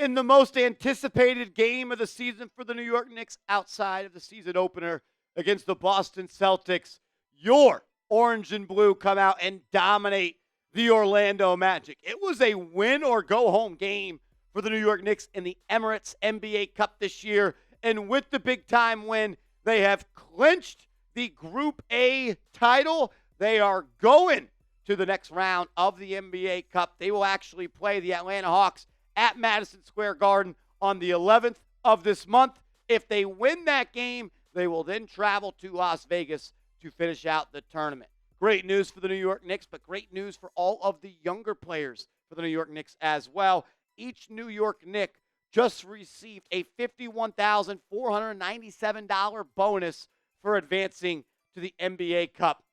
in the most anticipated game of the season for the New York Knicks outside of the season opener against the Boston Celtics. Your orange and blue come out and dominate the Orlando Magic. It was a win or go home game for the New York Knicks in the Emirates NBA Cup this year. And with the big time win, they have clinched the Group A title. They are going to the next round of the NBA Cup. They will actually play the Atlanta Hawks at Madison Square Garden on the 11th of this month. If they win that game, they will then travel to Las Vegas to finish out the tournament. Great news for the New York Knicks, but great news for all of the younger players for the New York Knicks as well. Each New York Knick just received a $51,497 bonus for advancing to the NBA Cup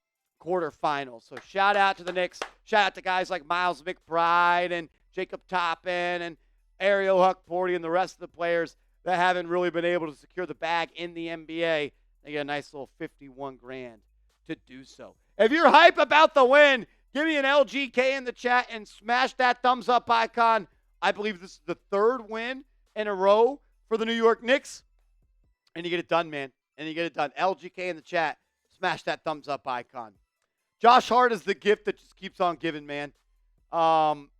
quarterfinals. So shout out to the Knicks. Shout out to guys like Miles McBride and Jacob Toppin and Ariel Huckporty and the rest of the players that haven't really been able to secure the bag in the NBA. They get a nice little $51,000 to do so. If you're hype about the win, give me an LGK in the chat and smash that thumbs up icon. I believe this is the third win in a row for the New York Knicks. And you get it done, man. And you get it done. LGK in the chat. Smash that thumbs up icon. Josh Hart is the gift that just keeps on giving, man.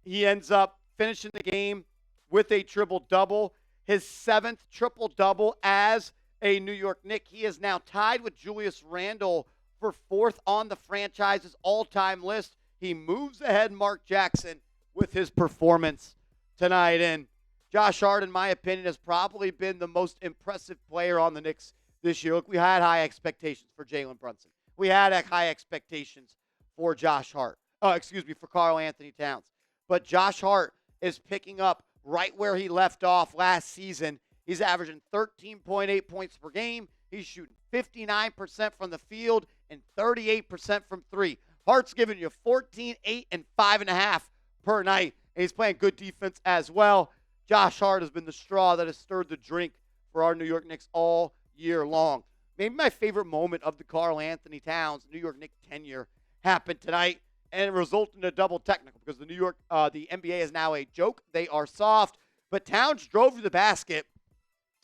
He ends up finishing the game with a triple-double. His 7th triple-double as a New York Knick. He is now tied with Julius Randle for 4th on the franchise's all-time list. He moves ahead Mark Jackson with his performance tonight. And Josh Hart, in my opinion, has probably been the most impressive player on the Knicks this year. Look, we had high expectations for Jalen Brunson. We had high expectations for Josh Hart. For Karl Anthony Towns. But Josh Hart is picking up right where he left off last season. He's averaging 13.8 points per game. He's shooting 59% from the field and 38% from three. Hart's giving you 14, 8, and 5.5 per night. And he's playing good defense as well. Josh Hart has been the straw that has stirred the drink for our New York Knicks all year long. Maybe my favorite moment of the Karl Anthony Towns New York Knicks tenure happened tonight, and it resulted in a double technical because the NBA is now a joke. They are soft, but Towns drove to the basket,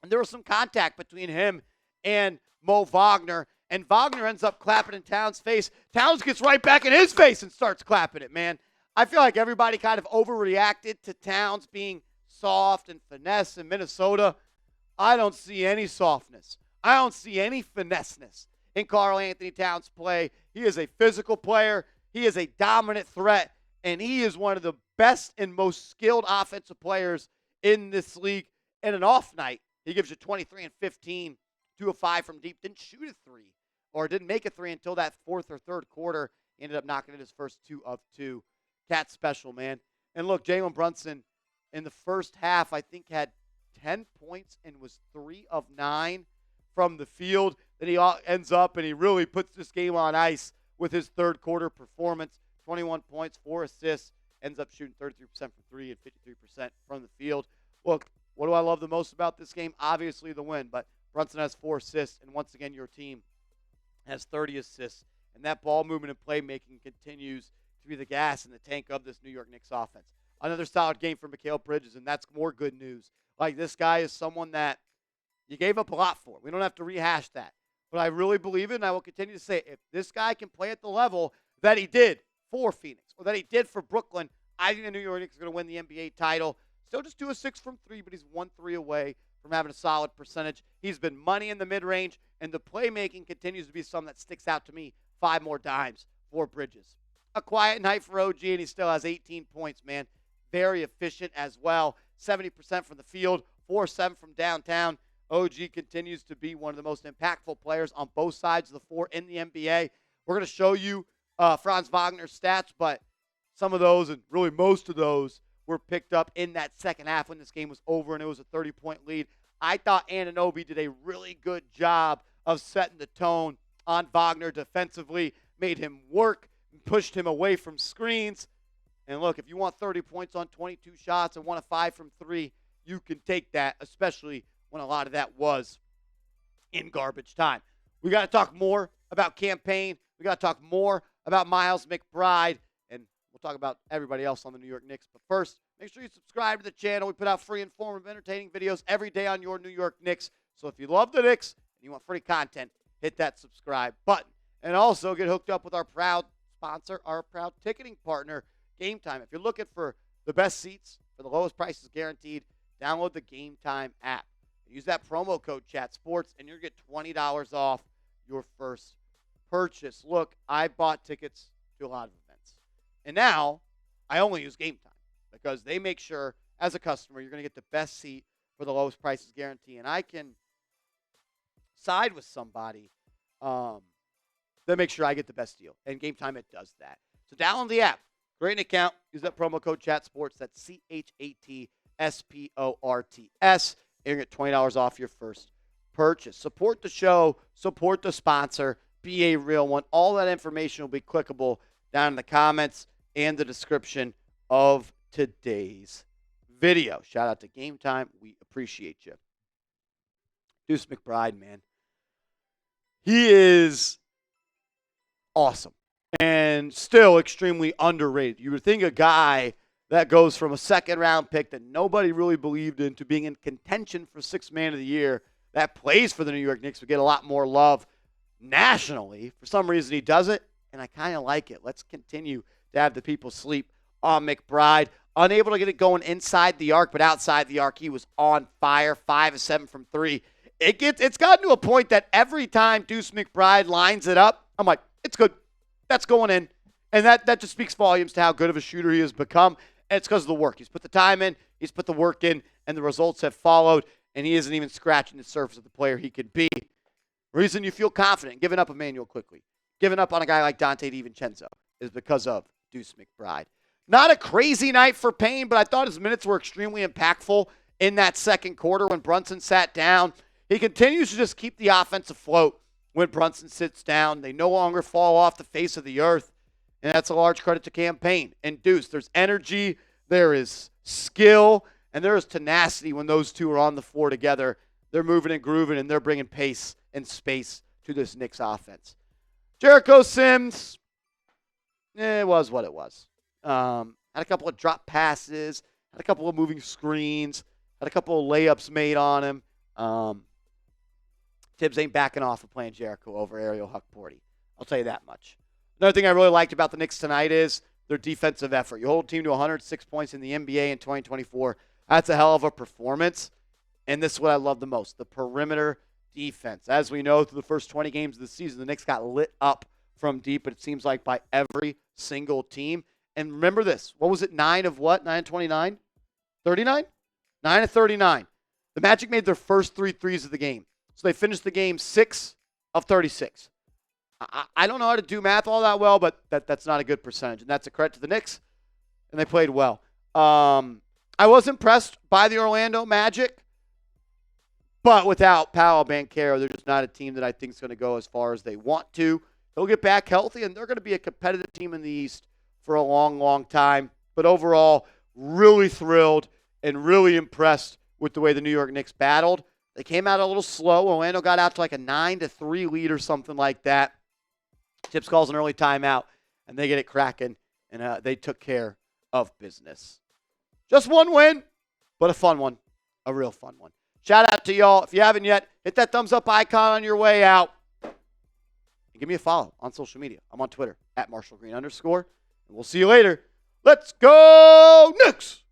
and there was some contact between him and Mo Wagner, and Wagner ends up clapping in Towns' face. Towns gets right back in his face and starts clapping it, man. I feel like everybody kind of overreacted to Towns being soft and finesse in Minnesota. I don't see any softness. I don't see any finesseness in Karl Anthony Towns' play. He is a physical player. He is a dominant threat, and he is one of the best and most skilled offensive players in this league. In an off night, he gives you 23 and 15, 2 of 5 from deep. Didn't shoot a three, or didn't make a three until that fourth or third quarter. He ended up knocking in his first 2 of 2. Cat special, man. And look, Jalen Brunson in the first half, I think, had 10 points and was 3 of 9 from the field. Then he ends up and he really puts this game on ice with his third quarter performance. 21 points, 4 assists, ends up shooting 33% from 3 and 53% from the field. Look, what do I love the most about this game? Obviously the win, but Brunson has 4 assists, and once again your team has 30 assists. And that ball movement and playmaking continues to be the gas in the tank of this New York Knicks offense. Another solid game for Mikal Bridges, and that's more good news. Like, this guy is someone that you gave up a lot for. We don't have to rehash that. But I really believe it, and I will continue to say, if this guy can play at the level that he did for Phoenix or that he did for Brooklyn, I think the New York Knicks are going to win the NBA title. Still just 2 of 6 from 3, but he's 1 3 away from having a solid percentage. He's been money in the mid-range, and the playmaking continues to be something that sticks out to me. 5 more dimes for Bridges. A quiet night for OG, and he still has 18 points, man. Very efficient as well. 70% from the field, 4-7 from downtown. OG continues to be one of the most impactful players on both sides of the floor in the NBA. We're going to show you Franz Wagner's stats, but some of those, and really most of those, were picked up in that second half when this game was over and it was a 30-point lead. I thought Anunoby did a really good job of setting the tone on Wagner defensively, made him work, pushed him away from screens. And look, if you want 30 points on 22 shots and 1 of 5 from 3, you can take that, especially when a lot of that was in garbage time. We got to talk more about campaign. We got to talk more about Miles McBride, and we'll talk about everybody else on the New York Knicks. But first, Make sure you subscribe to the channel. We put out free, informative, entertaining videos every day on your New York Knicks. So if you love the Knicks and you want free content, hit that subscribe button. And also get hooked up with our proud sponsor, our proud ticketing partner, GameTime. If you're looking for the best seats for the lowest prices guaranteed, download the GameTime app. Use that promo code ChatSports, and you'll get $20 off your first purchase. Look, I bought tickets to a lot of events. And now I only use GameTime because they make sure, as a customer, you're going to get the best seat for the lowest prices guarantee. And I can side with somebody that makes sure I get the best deal. And GameTime, it does that. So download the app. Create an account. Use that promo code ChatSports. That's ChatSports. And you get $20 off your first purchase. Support the show. Support the sponsor. Be a real one. All that information will be clickable down in the comments and the description of today's video. Shout out to GameTime. We appreciate you. Deuce McBride, man. He is awesome and still extremely underrated. You would think a guy that goes from a second-round pick that nobody really believed in to being in contention for Sixth Man of the Year, that plays for the New York Knicks, would get a lot more love nationally. For some reason, he doesn't, and I kind of like it. Let's continue to have the people sleep on McBride. Unable to get it going inside the arc, but outside the arc, he was on fire. 5 of 7 from 3. It's gotten to a point that every time Deuce McBride lines it up, I'm like, it's good. That's going in. And that just speaks volumes to how good of a shooter he has become. And it's because of the work. He's put the time in, he's put the work in, and the results have followed, and he isn't even scratching the surface of the player he could be. Reason you feel confident giving up Emmanuel quickly, giving up on a guy like Dante DiVincenzo is because of Deuce McBride. Not a crazy night for Payne, but I thought his minutes were extremely impactful in that second quarter when Brunson sat down. He continues to just keep the offense afloat when Brunson sits down. They no longer fall off the face of the earth. And that's a large credit to Cam Payne and Deuce. There's energy, there is skill, and there is tenacity when those two are on the floor together. They're moving and grooving, and they're bringing pace and space to this Knicks offense. Jericho Sims, it was what it was. Had a couple of drop passes, had a couple of moving screens, had a couple of layups made on him. Tibbs ain't backing off of playing Jericho over Ariel Huckporty. I'll tell you that much. Another thing I really liked about the Knicks tonight is their defensive effort. You hold a team to 106 points in the NBA in 2024. That's a hell of a performance. And this is what I love the most, the perimeter defense. As we know, through the first 20 games of the season, the Knicks got lit up from deep, but it seems like by every single team. And remember this. What was it? 9 of what? 9 of 29? 39? 9 of 39. The Magic made their first 3 threes of the game. So they finished the game 6 of 36. I don't know how to do math all that well, but that's not a good percentage. And that's a credit to the Knicks, and they played well. I was impressed by the Orlando Magic, but without Paolo Banchero, they're just not a team that I think is going to go as far as they want to. They'll get back healthy, and they're going to be a competitive team in the East for a long, long time. But overall, really thrilled and really impressed with the way the New York Knicks battled. They came out a little slow. Orlando got out to like a 9-3 lead or something like that. Tibbs calls an early timeout, and they get it cracking, and they took care of business. Just one win, but a fun one, a real fun one. Shout out to y'all. If you haven't yet, hit that thumbs up icon on your way out. And give me a follow on social media. I'm on Twitter, @MarshallGreen_. And we'll see you later. Let's go Knicks!